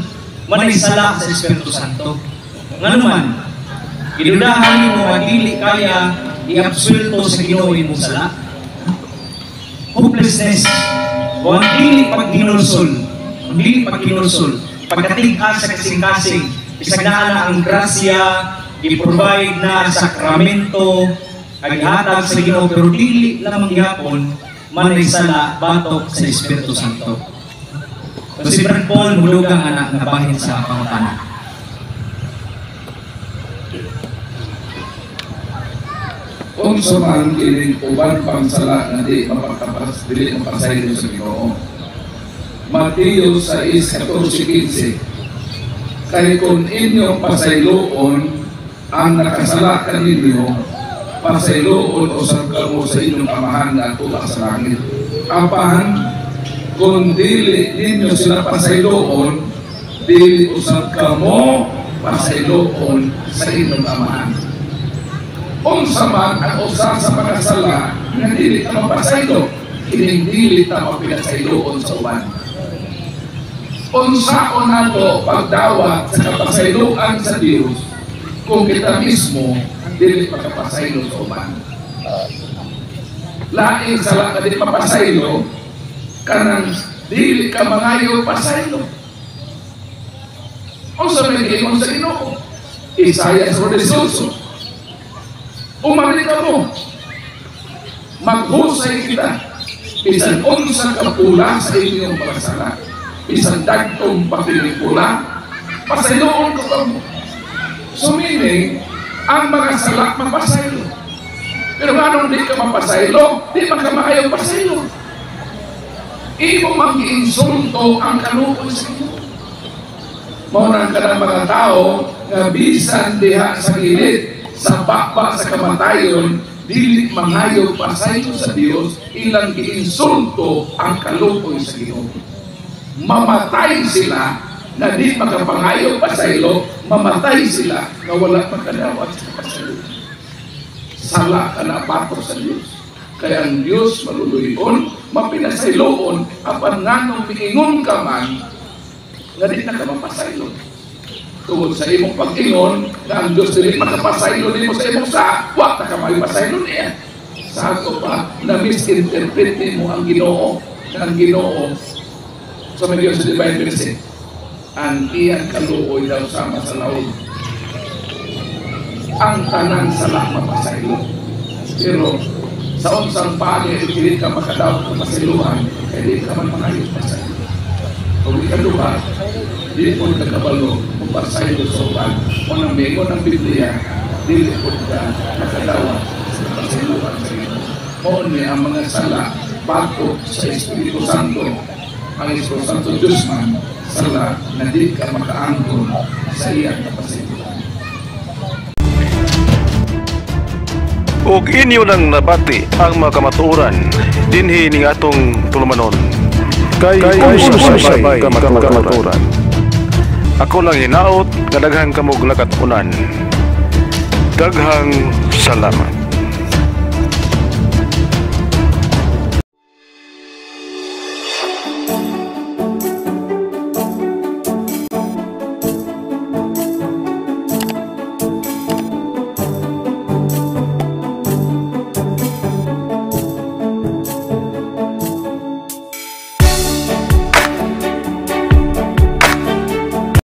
Manay sala sa Espiritu Santo. Nga naman, inunahan mo nga dili kaya i-absulto sa Ginoo imong sala. Hopelessness. O ang dili pagginulsol. Ang dili pagginulsol. Pagkatig-an sa kasing-kasing. Isagdaan na ang grasya, i-provide na sakramento, aghatag sa Ginoo, pero dili lamang gihapon, manay sala batok sa Espiritu Santo. So si Brad Paul, mulugang anak na bahin sa pangutana. Kung sa man kining uban pang sala na di mapagtapas, dili mapasaylo sa Ginoo. Mateo 6:14-15. Kaya kung inyong pasayloon ang nakasala kaninyo, pasayloon o sarkamo sa inyong amahan na tulak sa langit. Apahan, kung dili ninyo sila pasayloon, dili usab kamo pasayloon sa inyong amahan. Unsa man ang usa sa pagkasala nga dili ta mapasaylo, kining dili ta mapinasayloon sa uban. Unsaon nato pagdawat sa kapasayloan sa Dios kung kita mismo dili makapasaylo sa uban. Lain sala ka dili mapasaylo, kanang dili ka mangayo pasaylo. Unsa man giingon sa Ginoo? Isaiah 48. Umali ka mo, maghusay kita, bisan unsa ka pula sa inyong pagkasala, bisan dagtong papinikula, pasayloon ko ka mo. So meaning, ang mga sala mapasaylo. Pero anong di ka mapasaylo, di man ka makayaw pasaylo. Imo mag-insulto ang kalupon sa inyo. Maunang ka ng mga tao nga bisan diha sa gilid, sa baba sa kamatayon, dili mangayo pasaylo sa Dios, ilang giinsulto ang kalupoy sa Ginoo. Mamatay sila na di makapangayo pasaylo, mamatay sila na wala makadawat sa pasaylo. Sala ka na pato sa Dios. Kaya ang Dios maluluyon, mapinasayloon, apan nganong miingon ka man, na di na ka mapasaylo. tungod sa imong pag-ingon na ang Diyos dili makapasaylo nimo sa imong sa wa ta ka magpasaylo niya. Sa ato pa na misinterpret mo ang Ginoo, ang Ginoo sa medyo sa divine mercy. Ang iyang kaluoy daw sama sa laod. Ang tanan sala mapasaylo. Pero sa unsang bagay dili ka makadaot sa pasiluhan, kay di ka man makayo pasaylo. Kung ikaduha, di po nagkabalo kung pasaylo sa uban. Kung ang bigo ng Biblia, di po ka nakadawa sa pasiluhan sa iyo. O niya ang mga sala, bago sa Espiritu Santo, ang Espiritu Santo Diyos man, sala na di ka makaangkon sa iyang kapasiluhan. Ug inyo nang nabati ang mga kamatuoran dinhi ning atong tulumanon. Kay sabay kamatuoran. Ako lang hinaot nga daghang kamog lakatunan. Daghang salamat.